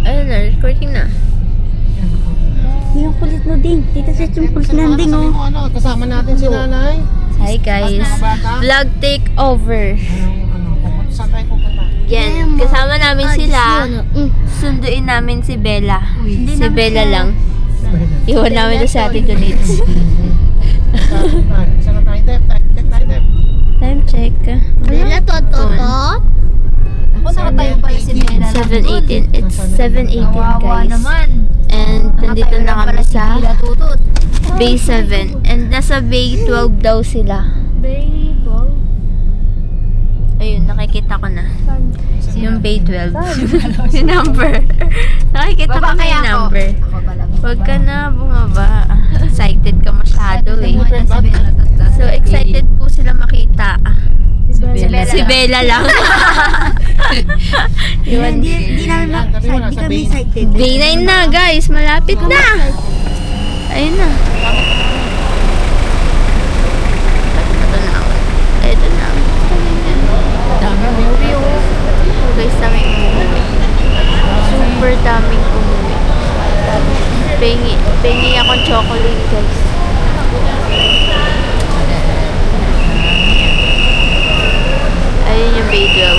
Ayun na, recording na. Yung kulit mo ding. Tita Seth, yung kulit na ding oh. Ano, kasama natin si nanay. Hi guys. Vlog take over. Saan tayo pupunta? Yan, kasama namin sila. Sunduin namin si Bella. Si Bella lang. Iwan namin to sa ating donates. Saan na tayo, Dep? Time check. Bella, toto. Ako nakatayo pa si Bella. 7:18. It's 7:18 Kawawa guys. naman. And nandito na kami sa Bella tutot. Bay 7. And nasa Bay 12 daw sila. Bay 12? Ayun, nakikita ko na. Yung Bay 12. Yung number. Nakikita ko Baba na kaya yung ako. number. Ako pala. Huwag ka na bumaba. Excited ka masyado eh. So excited po sila makita. Si Bella lang. Hindi namin hindi kami excited. Bay 9 na guys. Malapit na. Ayun na. Ito na ako. Ito na. Dami movie oh. Guys, daming umuwi. Super daming umuwi. Pengi akong chocolate guys. Ayun yung Bay 12.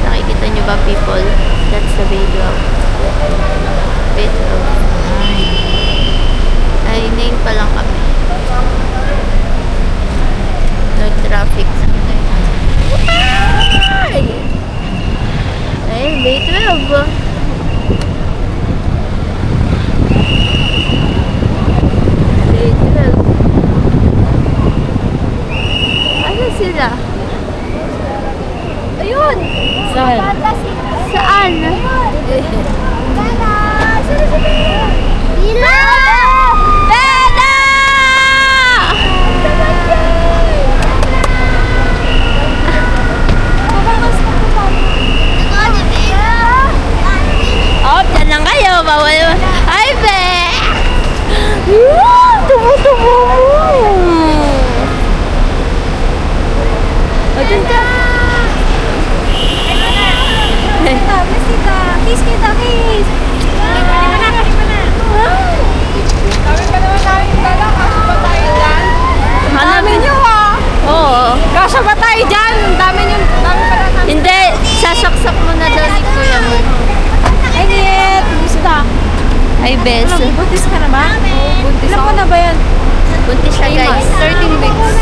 Nakikita nyo ba people? That's the Bay 12. Bay 12. Ay, 9 pa lang kami. Nag-traffic na. Ayun, Bay 12. Bay 12. Ano sila? Ayun! Saan? Saan? Bella! Bella! Oh, dyan lang kayo. Bawal. Hi, Be! Tubo-tubo mo! O, dyan ka. Kiss kita, kiss! Dami nyo Oo. Kasya ba tayo dyan? Dami pa na. Hindi, sasaksak mo na daw ni Kuya mo. Ay, Niet! Gusto. Ay, Bes. Buntis ka na ba? Buntis ako. Ilan na ba yan? Buntis siya, guys. 13 weeks.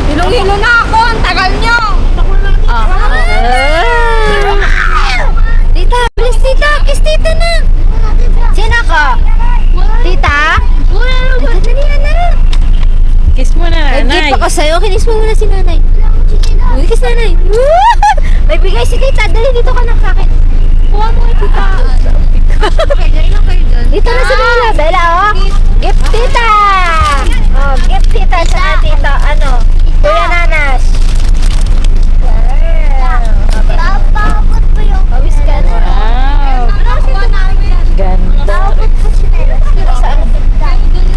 Hilong-hilo na ako! Ang tagal nyo! Tita, bilis tita. Kiss tita na. Sino ka? Tita? Dali na. Kiss mo na, May gift ako sa'yo. Kinis mo muna si nanay. Uy, kiss nanay. May bigay si tita. Dali, dito ka na sa akin. Kuha mo kay tita. Dito na si Bella. Bella, oh. Gift tita. Oh, gift tita sa tita. Ano? Kuya Nanas. Pawis ka na. Ganda. Saan?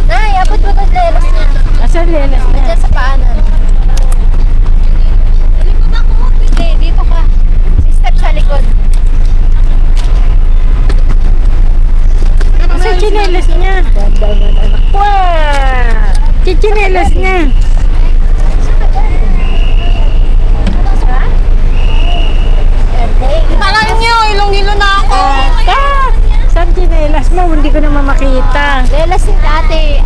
Nay, abot mo ito lelos niya. Asan lelas na? Diyan sa paanan. Hindi, dito ka. Si step sa likod. Asan chinelas niya? Ganda naman anak. Wow! Chinelas niya. Tagal nyo! Hilong-hilo na ako! Saan chinelas mo? Hindi ko naman makita. Lelas si ate.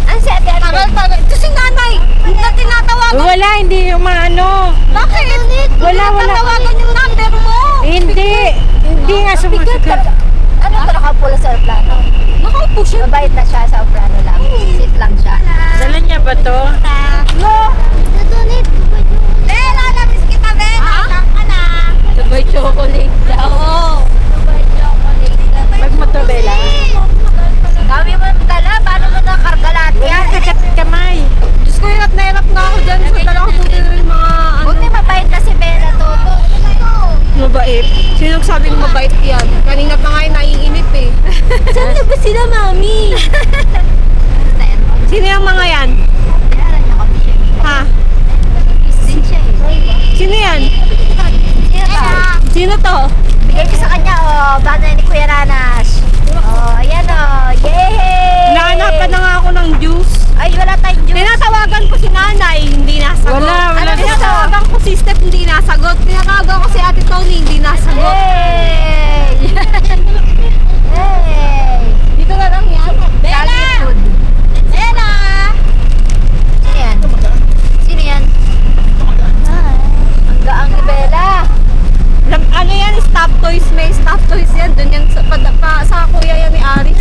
An si ate? Tagal. Ito si nanay! Na tinatawagan. Wala, hindi yung maano. Bakit? Wala. Tinatawagan yung number mo! Hindi nga sumasagot. Ano ito nakapula sa aeroplano? Nakaupo siya. Mabait na siya sa aeroplano lang. Sit lang siya. Dala niya ba to? Bella, namiss kita, Bella! Saan ka na? Sabay chocolate daw. Oo. Sabay chocolate daw. Bag mo to, Bella. Dami mo dala. Paano mo nakarga lahat Wala yan? kakat kamay. Diyos ko, hirap na ako dyan. So, talagang buti na rin mga ano. Buti mabait na si Bella Toto. Mabait. Sino sabing mabait yan? Kanina pa nga yung naiinip eh. Saan na ba sila, mami? Sino yung mga yan? Ha? Din siya eh. Sino yan? Sino to? Sino to? Bigay ko sa kanya, oh. Tinatawagan ko si nanay, hindi nasagot. Wala Tinatawagan ko si Steph, hindi nasagot. Tinatawagan ko si Ate Tony, hindi nasagot. Hey! Hey! Dito na lang yan. Bella! Bella! Sino yan? Sino yan? Ang gaang ni Bella. Ano yan? Stop toys. May stop toys yan. Doon yan sa kuya yan ni Aris.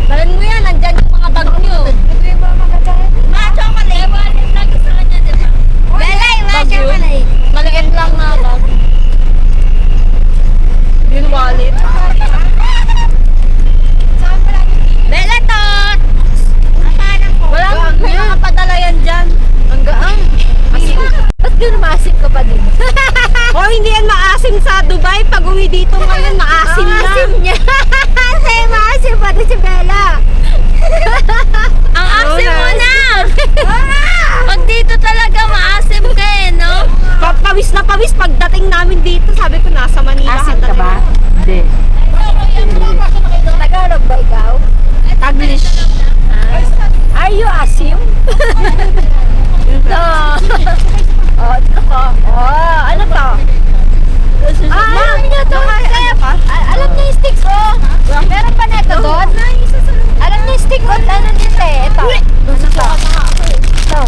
Dalhin mo yan. Nandyan yung mga bag nyo. Bag yun. Maliit lang na bag. Yung wallet. Bella to! Wala may mga padala yan dyan. Ang gaang. Ba't gano'n maasim ka pa din? O hindi yan maasim sa Dubai. Pag uwi dito ngayon, maasim na. Maasim niya. Say, maasim pa din si Bella. Ang asim mo na! Pag dito talaga maasim ka eh, no? Pawis na pawis pagdating namin dito. Sabi ko nasa Manila. Asim ka ba? Hindi. Tagalog ba ikaw? Taglish. Are you asim? Ito. Oh, ito ko. Oh, ano to? Alam niyo to, Steph. Alam niyo yung sticks, oh. Meron pa neto doon? Alam niyo yung stick, oh. Ano nito eh? Ito. Ano to? Ito.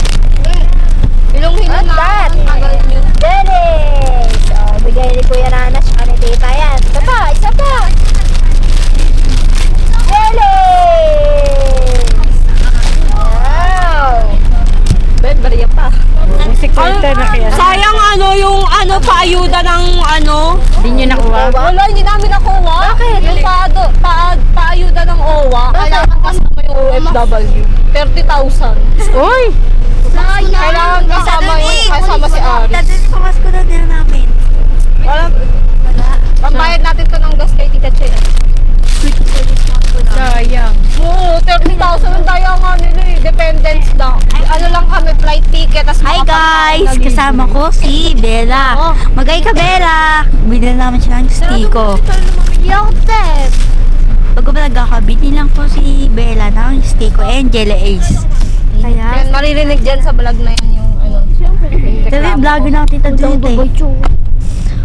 Ilong-hilo What's na that? ako. Ang tagal yun. Dennis! Oh, bigay ni Kuya Nanas siya ni Tita yan. Isa pa, isa pa. Dennis! Wow! Bet, bariya pa. Ano? Sayang yung paayuda ng Hindi nyo nakuha? Wala, hindi namin nakuha. Bakit? Yung paayuda ng OWA. Kailangan kasama yung OFW. 30,000. Uy! Kailangan kasama si Aris. Dati pamasko na din namin. Wala. Pambayad natin to ng gas kay Tita Che. Sayang. Oo, 30,000 ang daya nga nila eh. Dependence lang. Ano lang kami, flight ticket. Tas Hi guys! Kasama ko si Bella. Magay ka, Bella! Binili namin siya ng stiko. Yung test. Bago ba nagkakabili lang po si Bella ng stiko and jelly ace. Kaya, Yan, maririnig dyan sa vlog na yan yung dali, vlog na Tita Dut eh.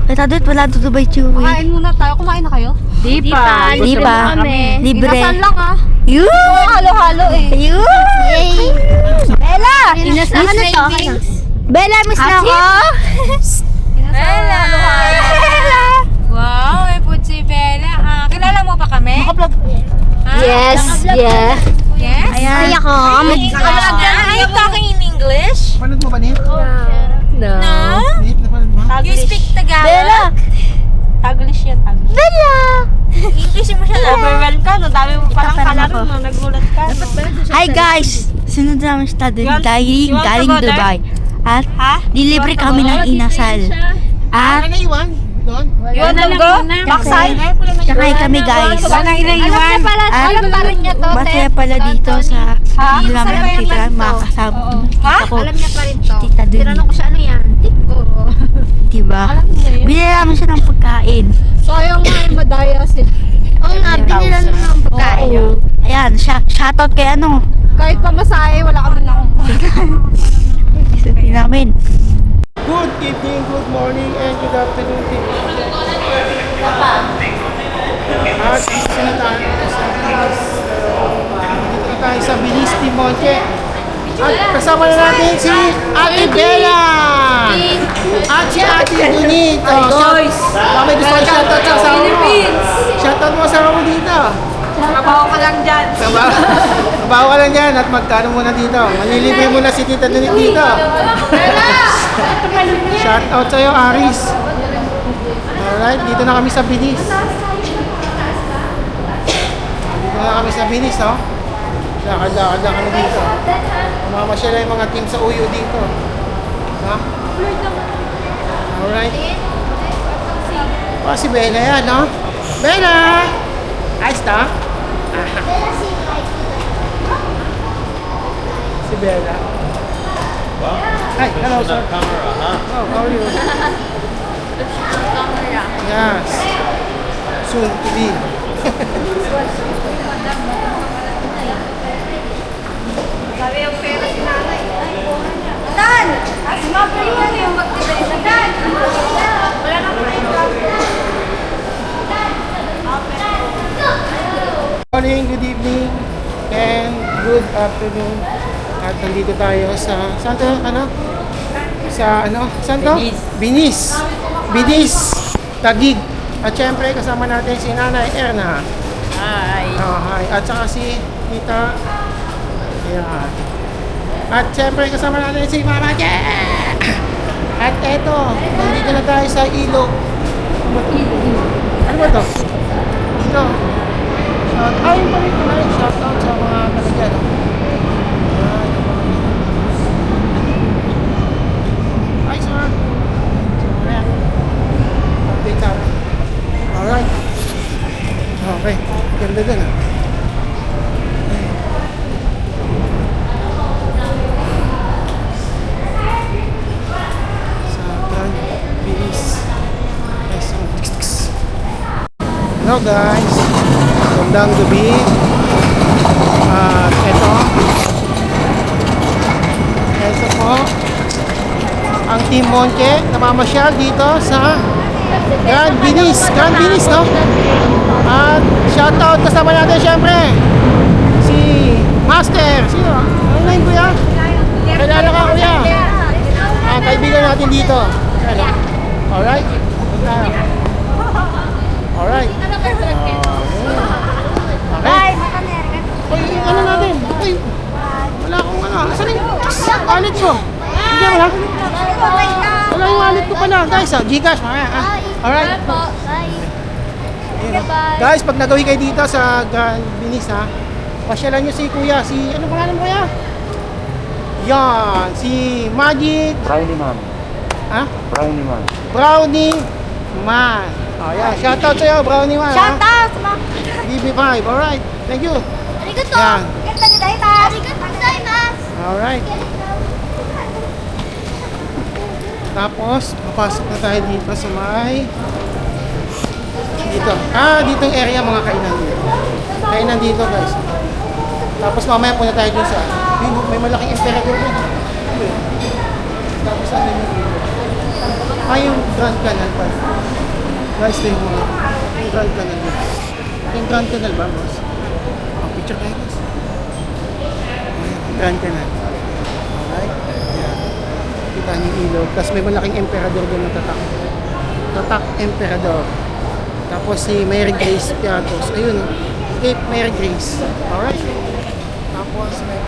Tita Dut, wala to Dubai Chewy. Kumain muna tayo. Kumain na kayo? Di pa. Di pa. Libre. Inasal lang ah. Yun! Halo-halo eh. Yun! Bella! Inasal Ano to? savings. Bella, miss na ako. Bella! Wow, may putsi Bella. Kilala mo pa kami? Yes, yeah. Yes? Ay ako. Are you talking in English? Panood mo ba, Nip? No. No? Nip, napanood mo? You speak Tagalog? Bella! Taglish yan, Taglish. Bella! English mo siya lang. Overwhelmed ka, no? Dami mo palang Ikaw pa kalaro, rin no? Nagulat ka. Hi guys! Sunod namin siya dun galing you want to go there? Dubai. At Ha? dilibre kami ng inasal. At Ano naiwan? Doon? You want to go? Backside? sakay kami guys. Wala naiwan. Alam pa rin niya to, Masaya pala dito sa hindi namin nakita makakasama. Ha? Ako, Alam niya pa rin to. Tita Dun. Tinanong ko siya ano yan. Tiko. Diba? Binili namin siya ng pagkain. Sayang nga yung madaya sila. Oo nga, binilan mo ng pagkain. Ayan, shoutout kay ano. Kahit pamasahe, wala kami nakuha. Sabi namin. Good evening, good morning, and good afternoon. At isa na tayo sa Bilis. Dito na tayo sa Bilis Timonte. At kasama na natin si Ate Bella! At si Ate Dunit. Guys! May gusto ko shoutout sa asawa mo. Shoutout mo sa asawa mo dito. Trabaho ka lang dyan. Trabaho ka lang dyan at magkano muna dito. Manilibre mo na si Tita Dunit dito. Shoutout sa'yo, Aris. Alright, dito na kami sa Bilis. Dito na kami sa Bilis, oh. Lakad-lakad lang kami dito. Mamamasyala yung mga team sa Uyo dito. Ha? Alright. Si Bella yan, no? Bella! Ayos to? Si Bella. Hi, hello sir. Oh, how are you? Yes. Soon to be. Dan! Mabriyan yung mag-ibig. Dan! Wala na Morning, good evening, and good afternoon. At nandito tayo sa, saan to? Ano? Sa ano? Saan to? Binis. Binis. Taguig. At syempre, kasama natin si Nanay Erna. Hi. Oh, hi. At saka si Tita. Ayan. At syempre, kasama natin si Mama Je. At eto, nandito na tayo sa ilog. Ano ba to? Ito. Ay, balik ko na. Shout out sa mga talagyan. Hi, sir. Ayan. Update tayo. Alright. Okay. Ganda dun ah. Sa Grand Bilis. Hello guys. Magandang gabi. At ito po ang Team Monche namamasyal dito sa Grand Bilis. Grand Bilis, no? At shoutout kasama natin syempre si Master. Sino? Ano na yung kuya? Kilala ka kuya? Kaibigan natin dito. Alright? Alright. Okay. Uy, yung ano natin? Uy, wala akong ano. Asan yung wallet ko? Hindi mo lang? Wala yung wallet ko pala. Guys, Gcash. Alright. Guys, pag nagawi kayo dito sa Grand Bilis ha, pasyalan nyo si kuya. Si, ano pangalan mo kuya? Yan, si Magic. Brownie Man. Ha? Brownie Man. Brownie Man. Oh, yeah. Shoutout sa'yo, Brownie Man. Shout out! BB5, alright. Thank you. Arigato! Yan. Arigato! Alright. Tapos, papasok na tayo dito sa may... Dito. Dito yung area, mga kainan dito. Kainan dito, guys. Tapos mamaya punta tayo dun sa... May malaking emperador dun. Tapos ano yung dito? Yung Grand Canal pa. Guys, ito yung Grand Canal dito. Yung Grand Canal ba, boss? Picture kayo, guys. Grand Canal. Alright. Ayan. Kita niyo yung ilog. Tapos may malaking emperador doon na tatak. Tatak Emperador. Tapos si Mary Grace Piatos. Ayun. Cape Mary Grace. Alright. Tapos may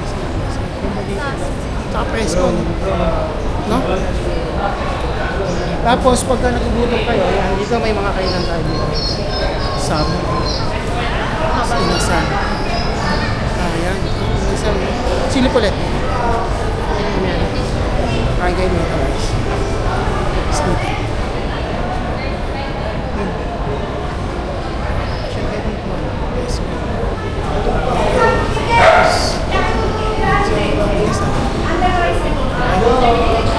tsaka presko. No? Tapos pagka nagugutom kayo, yan, dito may mga kainan tayo dito. Sab. Sinasan. Ayan. Sinasan. Silip ulit. Ayan. Kain kayo dito guys. Sleep.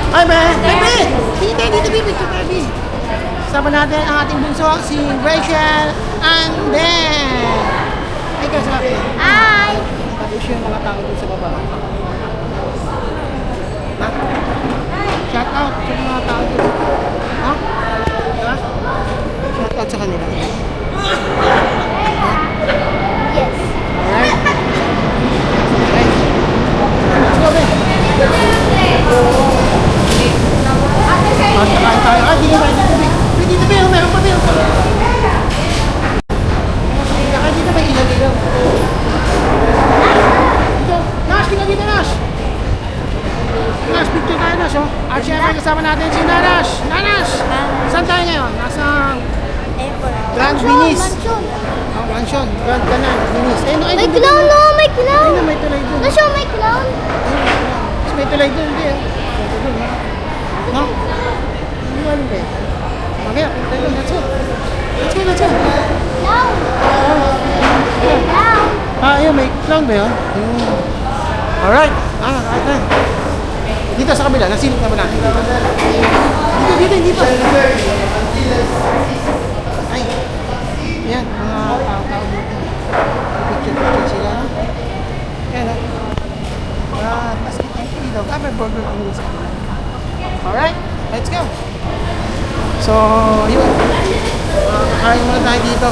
Ay, baby! Dito, baby! Baby! Sama natin ang ating bunso, si Rachel and Ben! Ay, guys, sabi. Hi! Tapos yung mga tao dun sa baba. Ha? Shout out sa mga tao dun. Ha? Diba? Shout out sa kanila. Yes. Alright? Okay. Let's go, Ben! Kain tayo. Ay, dito ba? Dito ba? Meron pa ba? Dito ba? Ilaw. Dito. Nash, tingnan dito, Nash. Nash, picture tayo, Nash. At syempre kasama natin si Nanash. Nanash! Saan tayo ngayon? Nasa Grand Bilis. Mansion. Grand Canal. Bilis. May clown, no! May clown! Ayun, may tulay doon. Nasyo, may clown! May tulay doon. Hindi, no? Hindi mo alam ba? Okay, let's go. Let's go. Clown! Clown! Ayun, may clown ba yun? Alright. Okay. Dito sa kabila, nasilip na ba natin? Dito. Ay. Yan, mga tao. dito. May burger king dito. Alright, let's go. So, yun. Kakain muna tayo dito.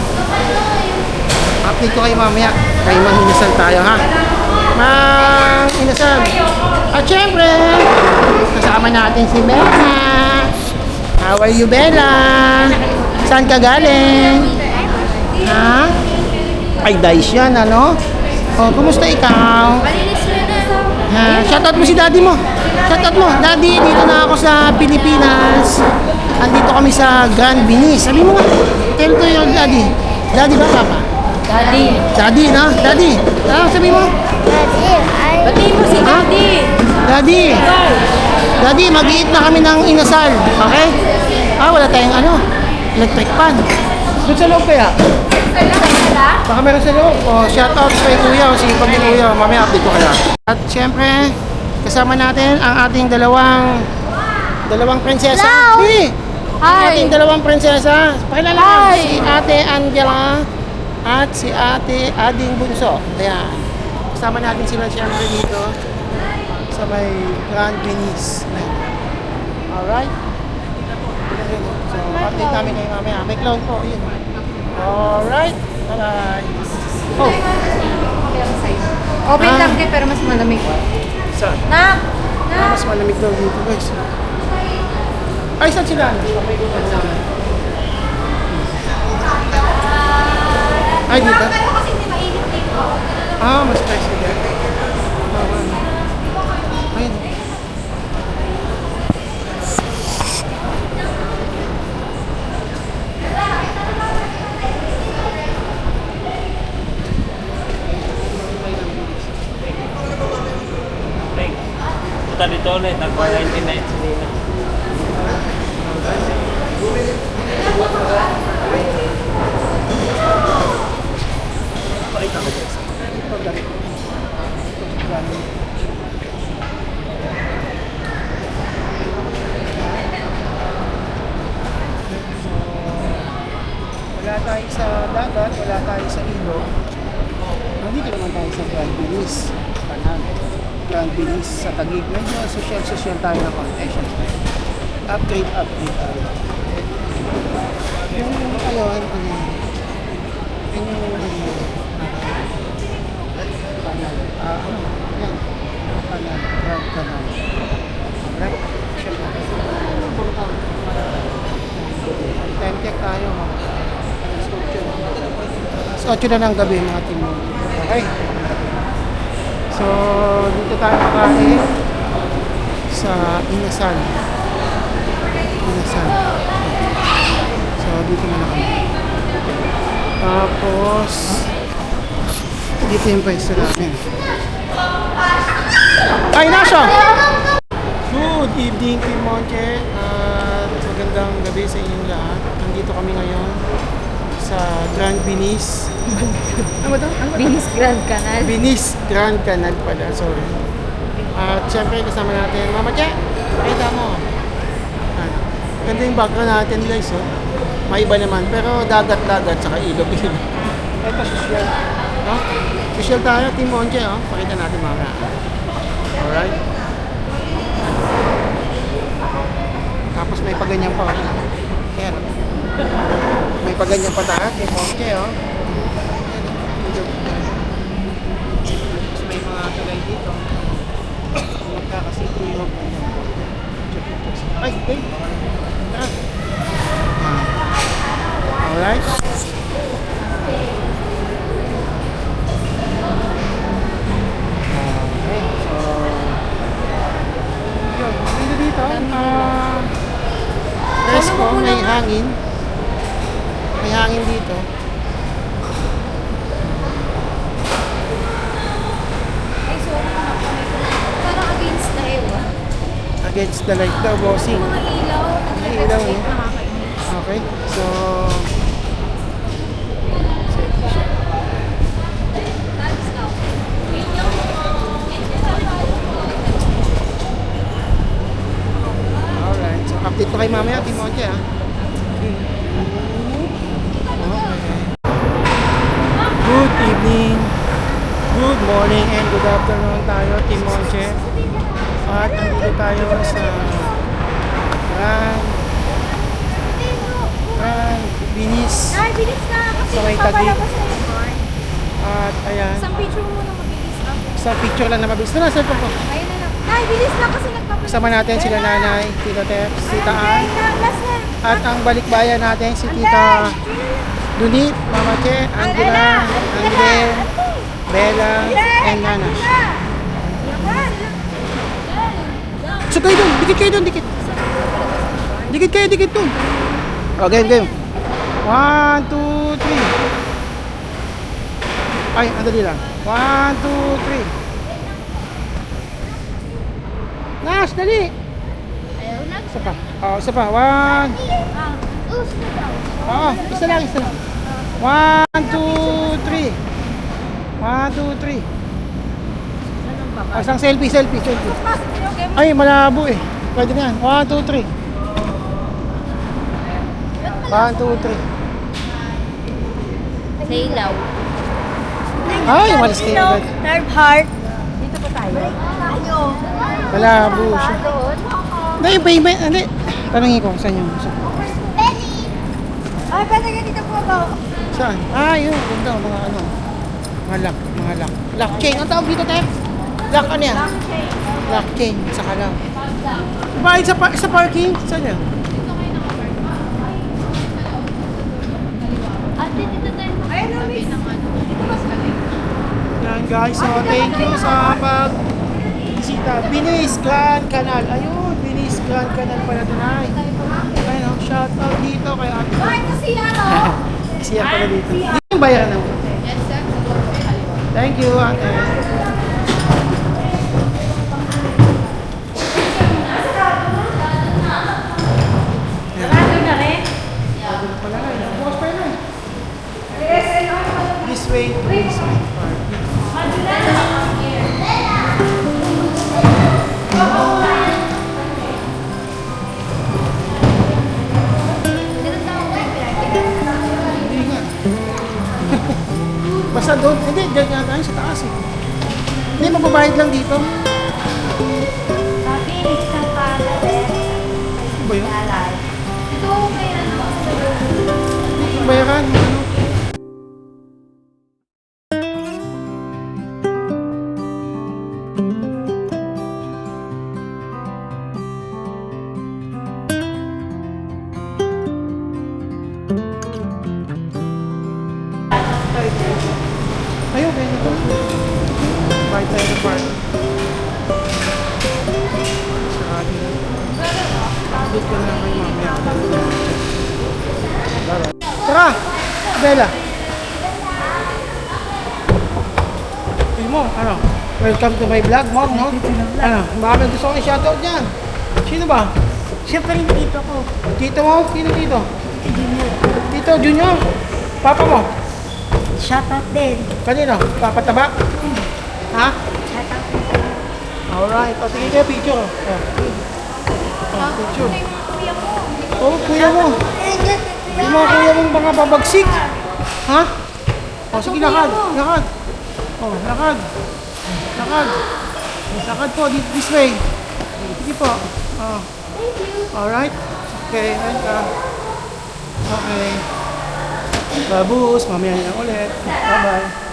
Update ko kayo mamaya. Kayo manginasal tayo, ha? Manginasal. At syempre, kasama natin si Bella. How are you, Bella? Saan ka galing? Ha? Ay, Dice yan, ano? Oh, kumusta ikaw? Ha? Shoutout mo si daddy mo. Shoutout mo. Daddy, dito na ako sa Pilipinas. Andito kami sa Grand Venice. Sabi mo nga, tell to your daddy. Daddy ba, papa? Daddy. Daddy, no? Daddy. Ano sabi mo? Pati mo si Daddy. Daddy. Daddy, mag-iit na kami ng inasal. Okay? Wala tayong electric pan. Doon sa loob kaya? Baka meron sa loob. Shoutout kay Kuya. Sipag ni Kuya. Mamaya update ko kaya. At syempre, kasama natin ang ating dalawang prinsesa. Hi! Ang ating dalawang prinsesa. Pakilala ko, si Ate Angela at si Ate Ading Bunso. Ayan. Kasama natin sila syempre dito sa may Grand Venice. Alright? So, update namin kayo mamaya. May clown po. Yun. Alright. Bye-bye. Oh. Open lang din pero mas malamig. Saan? Nak! Mas malamig daw dito, guys. Ay, saan sila? Ay, dito? Mas fresh dito. Ayun. Punta dito ulit, nagpa-99 sinina. Wala tayo sa dagat, wala tayo sa ilog. Nandito naman tayo sa Grand Venice. Grand Venice sa Taguig. Medyo social tayo na konti. Upgrade tayo. Yung ayun, yung yan. Grand Canal. Right? Time check tayo. Alas 8 na ng gabi mga timo. Okay. So, dito tayo kakain sa inasal. So, dito na kami. Tapos, dito yung pwesto natin. Ay, nasa! Good evening, Team Monche. At magandang gabi sa inyong lahat. Nandito kami ngayon sa Grand Venice. Ano ba ito? Venice Grand Canal. Venice Grand Canal pala, sorry. At syempre kasama natin, Mama Che, pakita mo. Ganda yung background natin guys, oh. Maiba naman, pero dagat-dagat, saka ilog-ilog. Ito, social. No? Social tayo, Team Monche, oh. Pakita natin mga. Alright. Tapos may paganyan pa, oh. Ayan. May paganyan pa tayo, Team Monche, oh. Tapos may mga tulay dito. Magkakasitulog. Ay, hey! Tara! Alright? Okay, so... Yun, dito. Presko, may hangin. May hangin dito. Parang against the ewa. Against the light daw, bossing. Mga ilaw. May ilaw, eh. Nakakainis. Okay, so... Alright, so update ko kay mamaya, Team Monche, ha? Okay. Good evening, good morning, and good afternoon tayo, Team Monche. At nandito tayo sa Grand Binis Ay, bilis na. Kasi sa may Taguig. papalabas na yung bar. At ayan, Isang picture muna mabilis ako. sa picture lang na mabilis. Ito na, cellphone ko. Ayun na lang. Ay, bilis na kasi nagpapalabas. Kasama natin sila nanay, Tito Teps, Tita Ann. Last na. At ang balikbayan natin si Tita Dunit, Mama Che, Angela, Angel, Bella, and Nana. So kayo dun, dikit kayo dun, dikit. Dikit kayo, dikit dun. Oh, game, game. 1, 2, 3. Ay, andali lang. 1, 2, 3. Nash, dali. Isa pa. Oh, isa pa. 1. Oo, isa lang, isa lang. 1, 2, 3. 1, 2, 3. Oh, isang selfie, selfie, selfie. Ay, malabo eh. Pwede na yan. 1, 2, 3. 1, 2, 3. Sa ilaw. Ay, malas kayo agad. Nerve heart. Malabo siya. Hindi, yung payment. Hindi. Tanungin ko, saan yung gusto? Ay, pwede ka dito po ba? Saan? Ah, yun. Ganda, mga ano. Mga lock, mga lock. Lock chain. Ang tawag dito, Tex? Lock ano yan? Lock chain. Saka lang. Bayad sa parking? Saan yan? Yan guys, so thank you sa bisita. Binis Grand Canal. Ayun, Binis Grand Canal pala tonight. Ayun, shout out dito kay Ate. Ay, kasi ano? Siya pala dito. Dito yung bayaran naman. Thank you, Ate. Pala na, bukas pa yun. This way to this way. Hindi nga. Basta doon, hindi, dyan nga tayo sa taas eh. Hindi, magbabayad lang dito. Ano ba yun? Ito, may ano. Bayaran, ano? Ayun, kaya na to. Bayad tayo ng park. Sarado na. Update ko na lang kayo mamaya. Tara! Bella! Sabi mo, ano? Welcome to my vlog, mom, no? Ano? Baka may gusto kong i-shoutout dyan. Sino ba? Siya pa rin dito ko. Tito mo? Sino tito? Tito Junior? Papa mo? Shoutout din. Kanino? Papataba? Ha? Alright. O, tingin kayo picture. Oh, picture. Oh, kuya mo. Yung mga kuya mong mga babagsik. Ha? O, sige, lakad. Lakad. O, lakad. Lakad. Lakad po, this way. Sige po. Oh. Alright. Okay, ayan ka. Okay. Babus, mamaya na lang ulit. Bye-bye.